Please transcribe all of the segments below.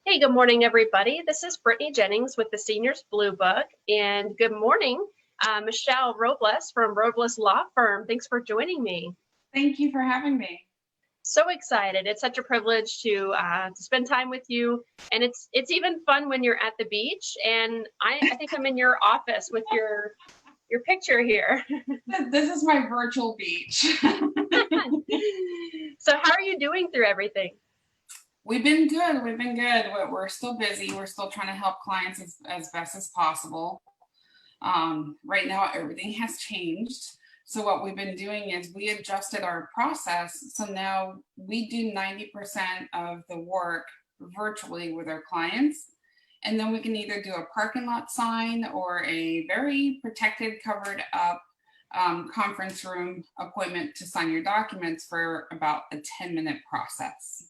Hey, good morning, everybody. This is Brittany Jennings with the Seniors Blue Book, and good morning, Michelle Robles from Robles Law Firm. Thanks for joining me. Thank you for having me. So excited! It's such a privilege to spend time with you, and it's even fun when you're at the beach. And I think I'm in your office with your picture here. This is my virtual beach. So, how are you doing through everything? We've been good. We're still busy. We're still trying to help clients as best as possible. Right now, everything has changed. So what we've been doing is we adjusted our process. So now we do 90% of the work virtually with our clients. And then we can either do a parking lot sign or a very protected, covered up conference room appointment to sign your documents for about a 10-minute process.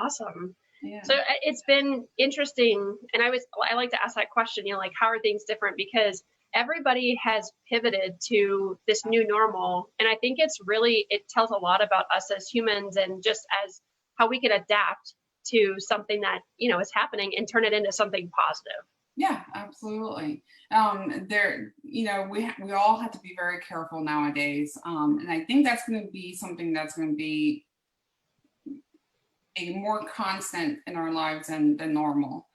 Awesome. Yeah. So it's been interesting, and I like to ask that question, like, how are things different? Because everybody has pivoted to this new normal, and I think it tells a lot about us as humans and just as how we can adapt to something that is happening and turn it into something positive. Yeah, absolutely. We all have to be very careful nowadays, and I think that's going to be something that's going to be a more constant in our lives than normal.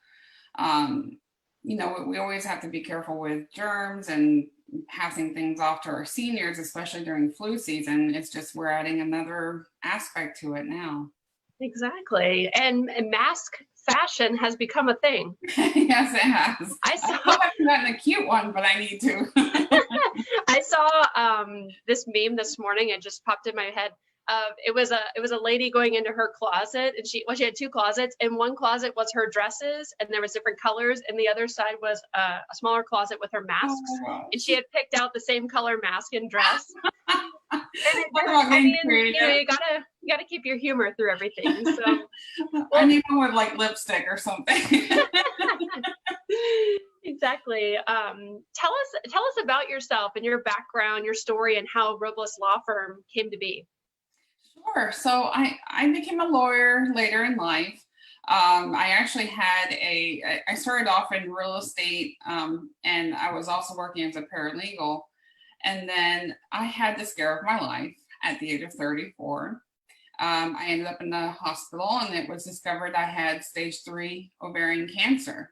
We always have to be careful with germs and passing things off to our seniors, especially during flu season. It's just we're adding another aspect to it now. Exactly. And mask fashion has become a thing. Yes, it has. I haven't gotten a cute one, but I need to. I saw this meme this morning. It just popped in my head. It was a lady going into her closet, and she had two closets, and one closet was her dresses, and there was different colors, and the other side was a smaller closet with her masks. Oh, and she had picked out the same color mask and dress. You gotta keep your humor through everything. So I need one with like lipstick or something. Exactly. Tell us about yourself and your background, your story, and how Robles Law Firm came to be. Sure. So I became a lawyer later in life. I actually I started off in real estate, and I was also working as a paralegal. And then I had the scare of my life at the age of 34. I ended up in the hospital, and it was discovered I had stage 3 ovarian cancer.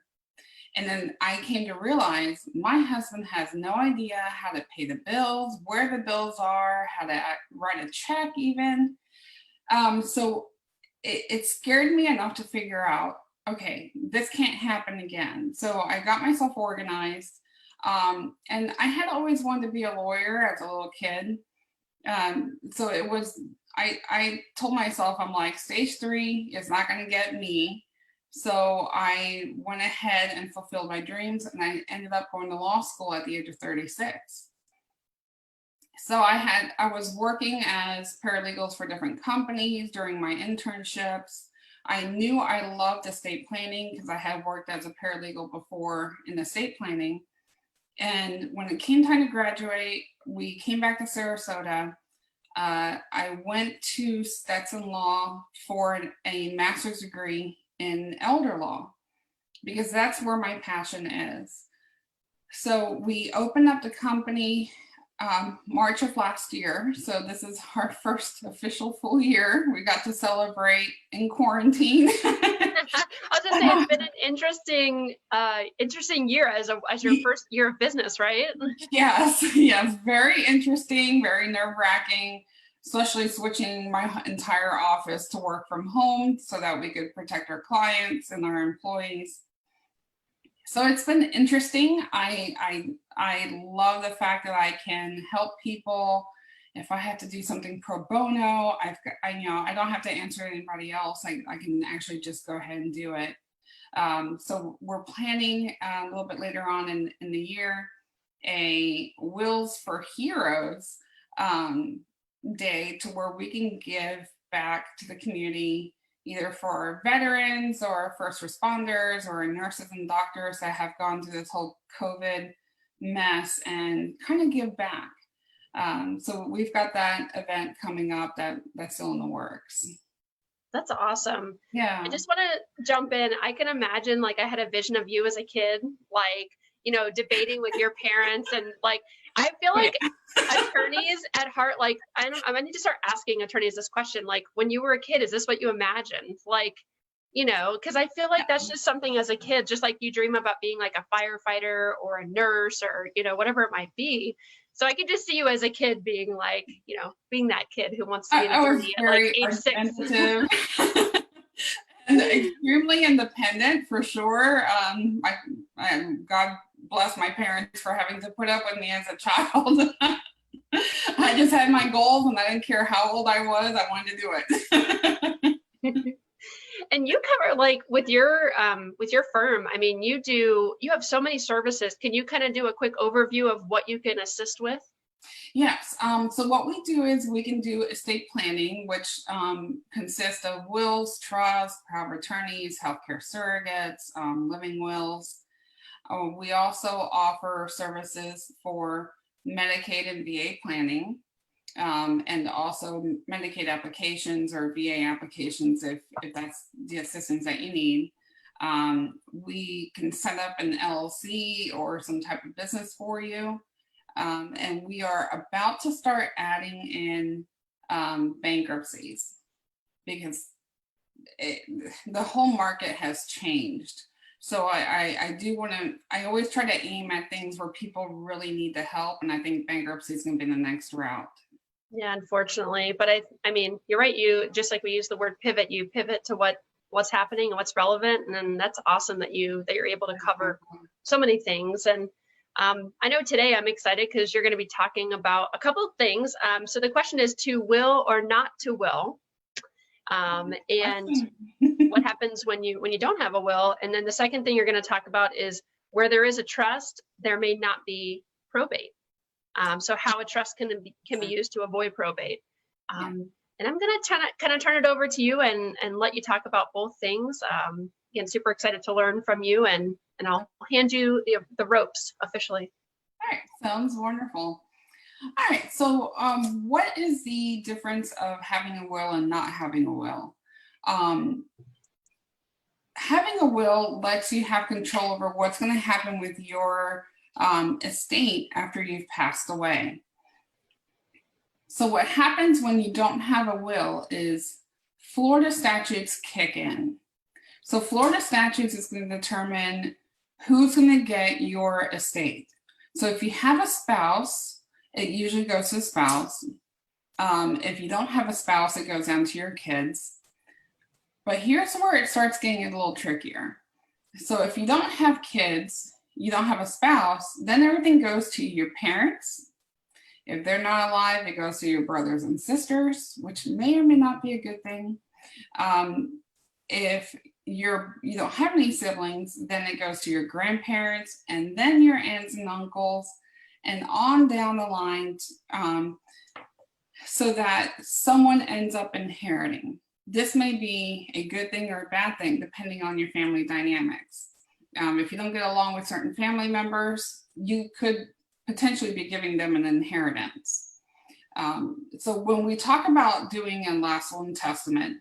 And then I came to realize my husband has no idea how to pay the bills, where the bills are, how to write a check even. So it scared me enough to figure out, okay, this can't happen again. So I got myself organized. And I had always wanted to be a lawyer as a little kid. So it was, I told myself, I'm like, stage 3 is not going to get me. So I went ahead and fulfilled my dreams, and I ended up going to law school at the age of 36. So I was working as paralegals for different companies during my internships. I knew I loved estate planning because I had worked as a paralegal before in estate planning. And when it came time to graduate, we came back to Sarasota. I went to Stetson Law for a master's degree in elder law, because that's where my passion is. So we opened up the company March of last year. So this is our first official full year. We got to celebrate in quarantine. I was gonna say, it's been an interesting year as your first year of business, right? Yes, very interesting, very nerve-wracking, especially switching my entire office to work from home so that we could protect our clients and our employees. So it's been interesting. I love the fact that I can help people. If I have to do something pro bono, I don't have to answer anybody else. I can actually just go ahead and do it. So we're planning a little bit later on in the year a Wills for Heroes day, to where we can give back to the community, either for veterans or first responders or nurses and doctors that have gone through this whole COVID mess, and kind of give back. So we've got that event coming up that's still in the works. That's awesome. Yeah. I just want to jump in. I can imagine, like, I had a vision of you as a kid, like, debating with your parents, and like, I feel Oh, yeah. like attorneys at heart, like, I need to start asking attorneys this question, like, when you were a kid, is this what you imagined? Like, because I feel like that's just something as a kid, just like you dream about being like a firefighter or a nurse or, whatever it might be. So I could just see you as a kid being like, being that kid who wants to be an I was attorney at like very age 6. argumentative and extremely independent for sure. God bless my parents for having to put up with me as a child. I just had my goals and I didn't care how old I was. I wanted to do it. And you cover, like, with your firm, I mean, you have so many services. Can you kind of do a quick overview of what you can assist with? Yes. So what we do is we can do estate planning, which consists of wills, trusts, power of attorneys, healthcare surrogates, living wills. We also offer services for Medicaid and VA planning, and also Medicaid applications or VA applications if that's the assistance that you need. We can set up an LLC or some type of business for you. And we are about to start adding in bankruptcies because the whole market has changed. So I do want to, I always try to aim at things where people really need the help. And I think bankruptcy is going to be the next route. Yeah, unfortunately. But I mean, you're right. You, just like we use the word pivot, you pivot to what's happening and what's relevant. And then that's awesome that you're able to cover so many things. And I know today I'm excited because you're going to be talking about a couple of things. So the question is, to will or not to will, and what happens when you don't have a will. And then the second thing you're going to talk about is where there is a trust, there may not be probate. So how a trust can be used to avoid probate. And I'm going to kind of turn it over to you and let you talk about both things. Again, super excited to learn from you, and I'll hand you the ropes officially. All right, sounds wonderful. All right, so what is the difference of having a will and not having a will? Having a will lets you have control over what's going to happen with your estate after you've passed away. So what happens when you don't have a will is Florida statutes kick in. So Florida statutes is going to determine who's going to get your estate. So if you have a spouse, it usually goes to the spouse. If you don't have a spouse, it goes down to your kids. But here's where it starts getting a little trickier. So if you don't have kids, you don't have a spouse, then everything goes to your parents. If they're not alive, it goes to your brothers and sisters, which may or may not be a good thing. If you don't have any siblings, then it goes to your grandparents and then your aunts and uncles and on down the line, so that someone ends up inheriting. This may be a good thing or a bad thing depending on your family dynamics. If you don't get along with certain family members, you could potentially be giving them an inheritance. So when we talk about doing a last will and testament,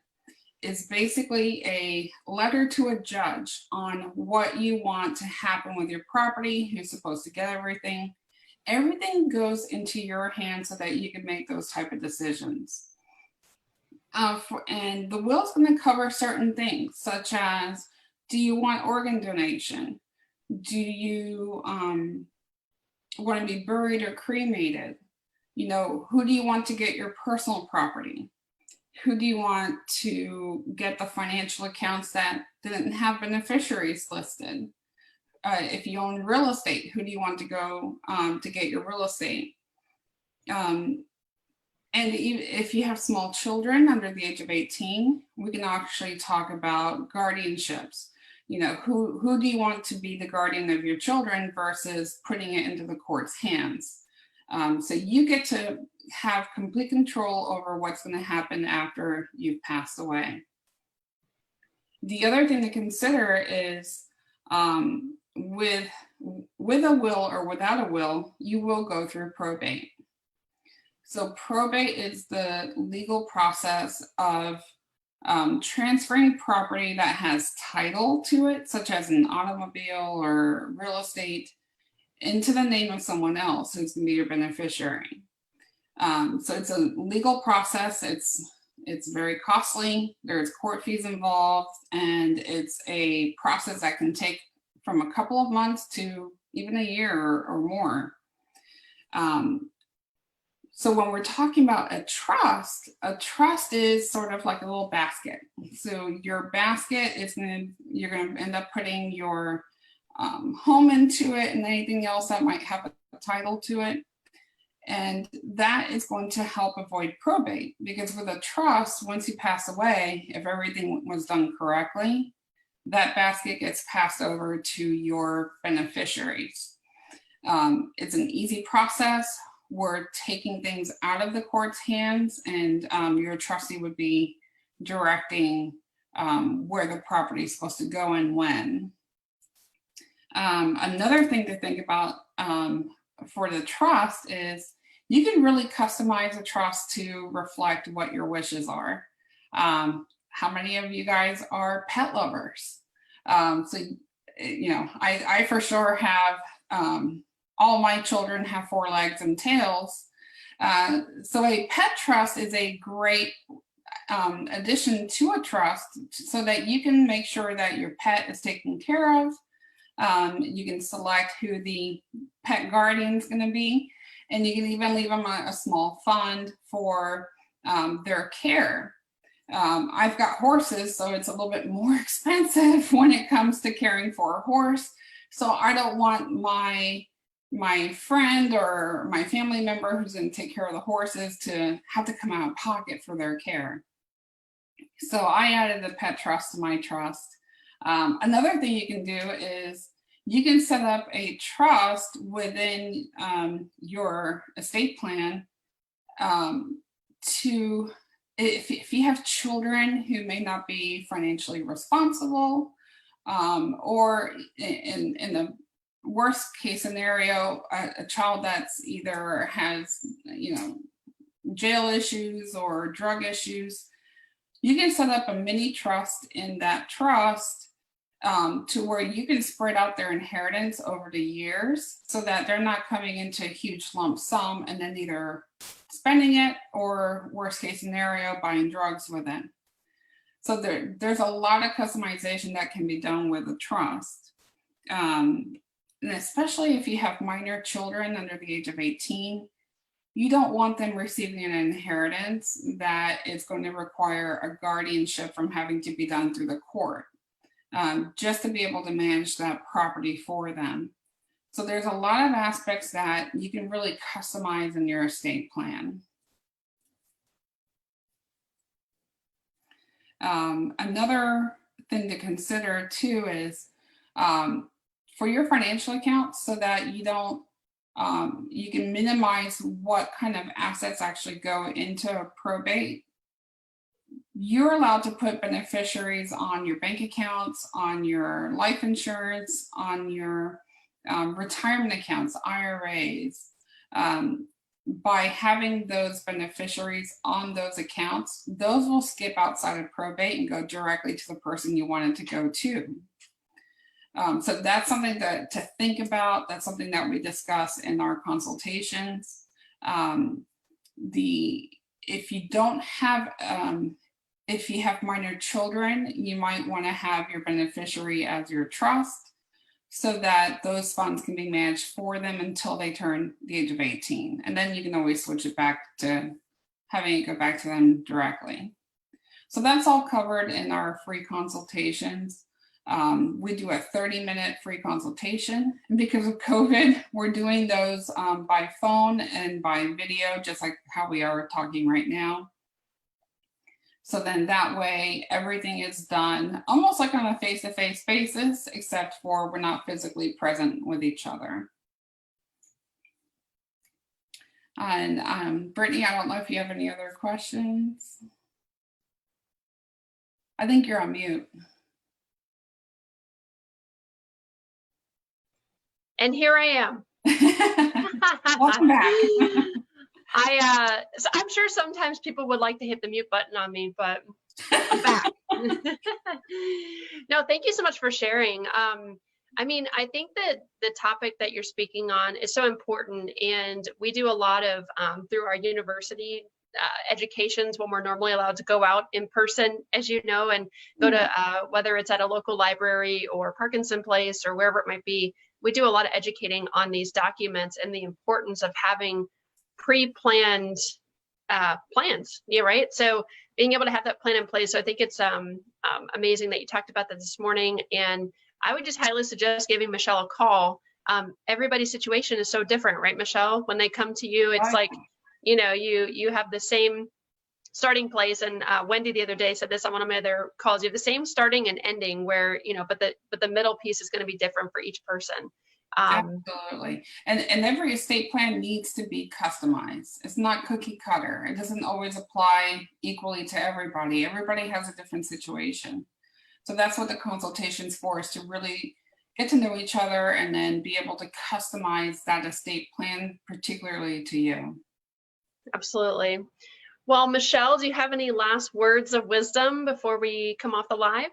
is basically a letter to a judge on what you want to happen with your property, who's supposed to get everything. Everything goes into your hands so that you can make those type of decisions. And the will is going to cover certain things, such as, do you want organ donation? Do you want to be buried or cremated? Who do you want to get your personal property? Who do you want to get the financial accounts that didn't have beneficiaries listed? If you own real estate, who do you want to go to get your real estate? And even if you have small children under the age of 18, we can actually talk about guardianships. Who do you want to be the guardian of your children versus putting it into the court's hands? So you get to have complete control over what's going to happen after you've passed away. The other thing to consider is with a will or without a will, you will go through probate. So probate is the legal process of Transferring property that has title to it, such as an automobile or real estate, into the name of someone else who's going to be your beneficiary. So it's a legal process. It's very costly. There's court fees involved, and it's a process that can take from a couple of months to even a year or more. So when we're talking about a trust is sort of like a little basket. So your basket is you're going to end up putting your home into it and anything else that might have a title to it. And that is going to help avoid probate, because with a trust, once you pass away, if everything was done correctly, that basket gets passed over to your beneficiaries. It's an easy process. We're taking things out of the court's hands, and your trustee would be directing where the property is supposed to go and when. Another thing to think about for the trust is you can really customize a trust to reflect what your wishes are. How many of you guys are pet lovers? So, you know, I for sure have, all my children have 4 legs and tails. So a pet trust is a great addition to a trust, so that you can make sure that your pet is taken care of. You can select who the pet guardian is going to be, and you can even leave them a small fund for their care. I've got horses, so it's a little bit more expensive when it comes to caring for a horse. So I don't want my friend or my family member who's going to take care of the horses to have to come out of pocket for their care. So I added the pet trust to my trust. Another thing you can do is you can set up a trust within your estate plan to, if you have children who may not be financially responsible, or in the worst case scenario, a child that's either has, you know, jail issues or drug issues, you can set up a mini trust in that trust to where you can spread out their inheritance over the years, so that they're not coming into a huge lump sum and then either spending it or, worst case scenario, buying drugs with it. So there's a lot of customization that can be done with a trust. And especially if you have minor children under the age of 18, you don't want them receiving an inheritance that is going to require a guardianship from having to be done through the court, just to be able to manage that property for them. So there's a lot of aspects that you can really customize in your estate plan. Another thing to consider too is for your financial accounts, so that you don't, you can minimize what kind of assets actually go into a probate. You're allowed to put beneficiaries on your bank accounts, on your life insurance, on your retirement accounts, IRAs. By having those beneficiaries on those accounts, those will skip outside of probate and go directly to the person you wanted to go to. So that's something to think about. That's something that we discuss in our consultations. If you don't have, if you have minor children, you might want to have your beneficiary as your trust, so that those funds can be managed for them until they turn the age of 18. And then you can always switch it back to having it go back to them directly. So that's all covered in our free consultations. We do a 30-minute free consultation. And because of COVID, we're doing those by phone and by video, just like how we are talking right now. So then that way, everything is done almost like on a face-to-face basis, except for we're not physically present with each other. And Brittany, I don't know if you have any other questions. I think you're on mute. And here I am. Welcome back. So I'm sure sometimes people would like to hit the mute button on me, but I'm back. No, thank you so much for sharing. I mean, I think that the topic that you're speaking on is so important, and we do a lot of through our university educations when we're normally allowed to go out in person, as you know, and go to whether it's at a local library or Parkinson Place or wherever it might be. We do a lot of educating on these documents and the importance of having pre-planned plans. Yeah, right. So being able to have that plan in place. So I think it's amazing that you talked about that this morning, and I would just highly suggest giving Michelle a call. Everybody's situation is so different, right, Michelle? When they come to you, it's like, you know, you have the same starting place. And Wendy the other day said this on one of my other calls. You have the same starting and ending, where, you know, but the middle piece is going to be different for each person. Absolutely. And every estate plan needs to be customized. It's not cookie cutter. It doesn't always apply equally to everybody. Everybody has a different situation. So that's what the consultation's for, is to really get to know each other and then be able to customize that estate plan particularly to you. Absolutely. Well, Michelle, do you have any last words of wisdom before we come off the live?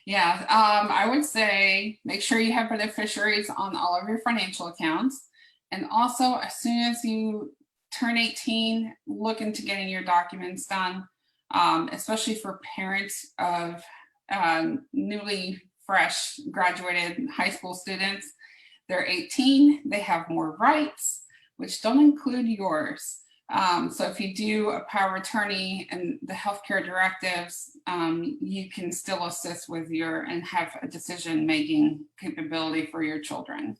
Yeah, I would say make sure you have beneficiaries on all of your financial accounts. And also, as soon as you turn 18, look into getting your documents done, especially for parents of newly fresh graduated high school students. They're 18, they have more rights, which don't include yours. So if you do a power of attorney and the healthcare directives, you can still assist with your and have a decision-making capability for your children.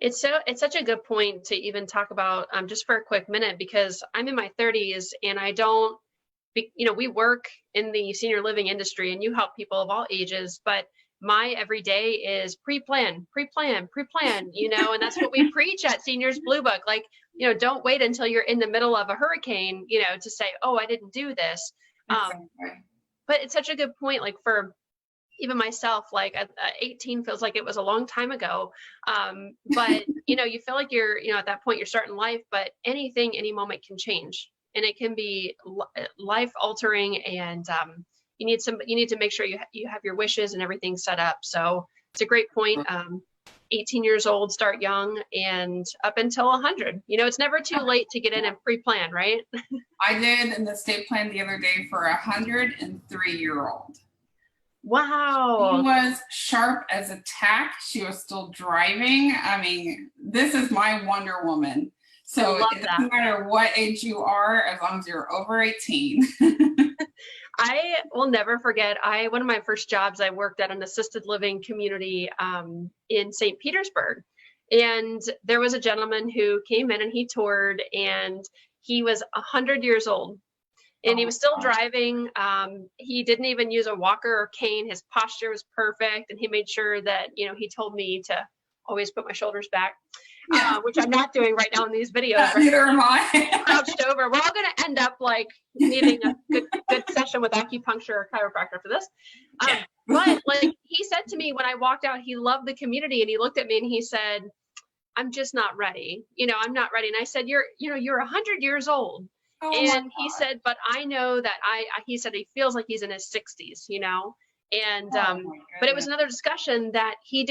It's such a good point to even talk about just for a quick minute, because I'm in my 30s and I don't, you know, we work in the senior living industry and you help people of all ages, but my everyday is pre-plan, you know, and that's what we preach at Seniors Blue Book. Like, you know, don't wait until you're in the middle of a hurricane, you know, to say, oh, I didn't do this. Exactly. But it's such a good point. Like for even myself, like 18 feels like it was a long time ago. But, you know, you feel like you're, you know, at that point you're starting life, but anything, any moment can change. And it can be life altering, and you need to make sure you have your wishes and everything set up. So it's a great point. 18 years old, start young, and up until 100. You know, it's never too late to get in and pre-plan, right? I did an estate plan the other day for a 103-year-old. Wow. She was sharp as a tack. She was still driving. I mean, this is my Wonder Woman. So it doesn't matter what age you are, as long as you're over 18. I will never forget, one of my first jobs, I worked at an assisted living community in St. Petersburg. And there was a gentleman who came in and he toured, and he was 100 years old. And he was still driving. He didn't even use a walker or cane. His posture was perfect. And he made sure that, you know, he told me to always put my shoulders back. Which I'm not doing right now in these videos. Neither am I. Crouched over. We're all going to end up like needing a good session with acupuncture or chiropractor for this. But like he said to me when I walked out, he loved the community, and he looked at me and he said, "I'm just not ready. You know, I'm not ready." And I said, "You're 100 years old." And he said, "But I know that he said he feels like he's in his 60s, you know." And but it was another discussion that he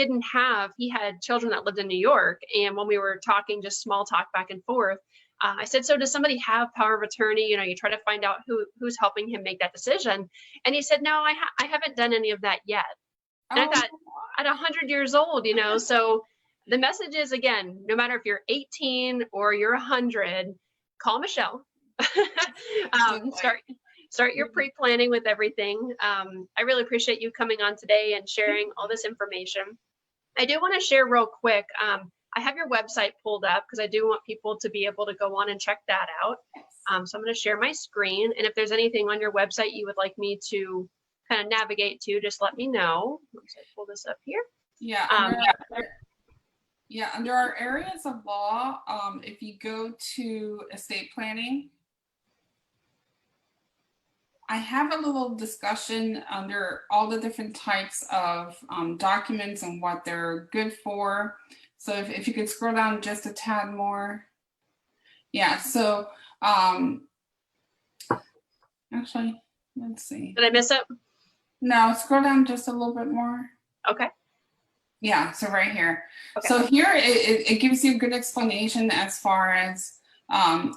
had children that lived in New York, and when we were talking, just small talk back and forth, I said, "So does somebody have power of attorney?" You know, you try to find out who's helping him make that decision. And he said, "No, I haven't done any of that yet." And I thought, at 100 years old, you know, so the message is, again, no matter if you're 18 or you're 100, call Michelle. Start your pre-planning with everything. I really appreciate you coming on today and sharing all this information. I do want to share real quick. I have your website pulled up because I do want people to be able to go on and check that out. So I'm going to share my screen. And if there's anything on your website you would like me to kind of navigate to, just let me know. Once I pull this up here. Yeah. Under our areas of law, if you go to estate planning, I have a little discussion under all the different types of documents and what they're good for. So if you could scroll down just a tad more. Yeah, so actually, let's see. Did I miss it? No, scroll down just a little bit more. Okay. Yeah, so right here. Okay. So here it gives you a good explanation as far as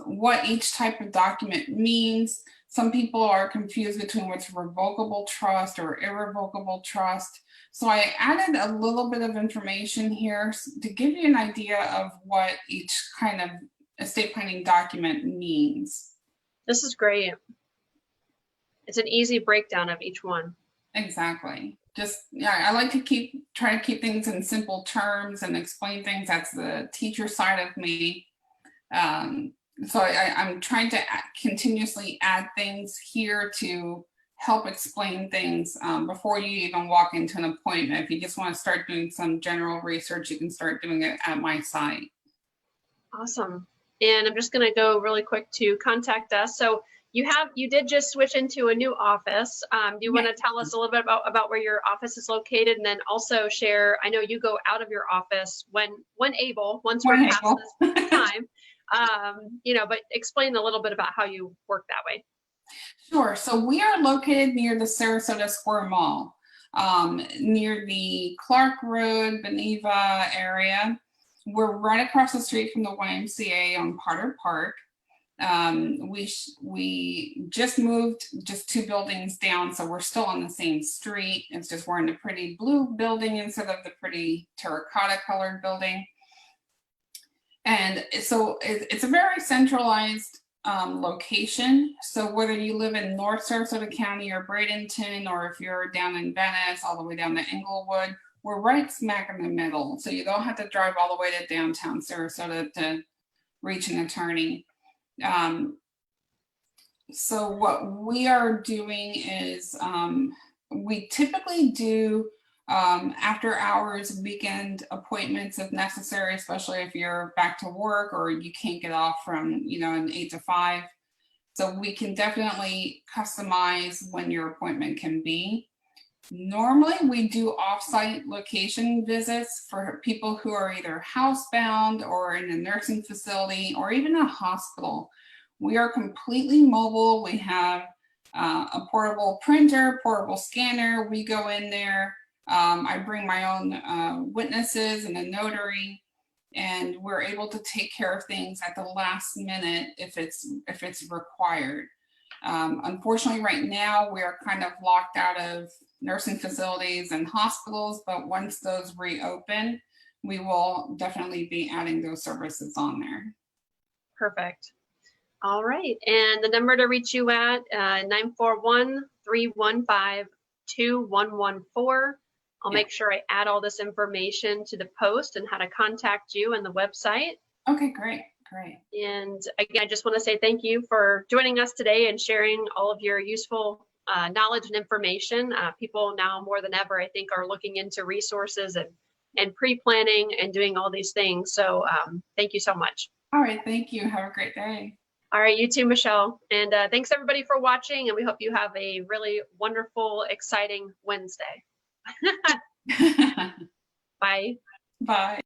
what each type of document means. Some people are confused between what's revocable trust or irrevocable trust. So I added a little bit of information here to give you an idea of what each kind of estate planning document means. This is great. It's an easy breakdown of each one. Exactly. Just, yeah, I like to try to keep things in simple terms and explain things. That's the teacher side of me. So I'm trying to continuously add things here to help explain things before you even walk into an appointment. If you just want to start doing some general research, you can start doing it at my site. Awesome. And I'm just going to go really quick to contact us. So you did just switch into a new office. Do you want to tell us a little bit about where your office is located, and then also share, I know you go out of your office when able, once we're past this time, but explain a little bit about how you work that way. Sure. So we are located near the Sarasota Square Mall, near the Clark Road, Beneva area. We're right across the street from the YMCA on Potter Park. We just moved just 2 buildings down, so we're still on the same street. It's just we're in a pretty blue building instead of the pretty terracotta colored building. And so it's a very centralized location. So whether you live in North Sarasota County or Bradenton, or if you're down in Venice, all the way down to Englewood, we're right smack in the middle. So you don't have to drive all the way to downtown Sarasota to reach an attorney. So what we are doing is we typically do after hours weekend appointments if necessary, especially if you're back to work or you can't get off from an 8 to 5. So we can definitely customize when your appointment can be. Normally we do off-site location visits for people who are either housebound or in a nursing facility or even a hospital. We are completely mobile. We have a portable printer, portable scanner. We go in there. I bring my own witnesses and a notary, and we're able to take care of things at the last minute if it's required. Unfortunately, right now we are kind of locked out of nursing facilities and hospitals, but once those reopen, we will definitely be adding those services on there. Perfect. All right, and the number to reach you at 941-315-2114. I'll make sure I add all this information to the post and how to contact you and the website. Okay, great. Great. And again, I just want to say thank you for joining us today and sharing all of your useful knowledge and information. People now more than ever, I think, are looking into resources and pre-planning and doing all these things. So thank you so much. All right, thank you. Have a great day. All right, you too, Michelle. And thanks everybody for watching, and we hope you have a really wonderful, exciting Wednesday. Bye. Bye.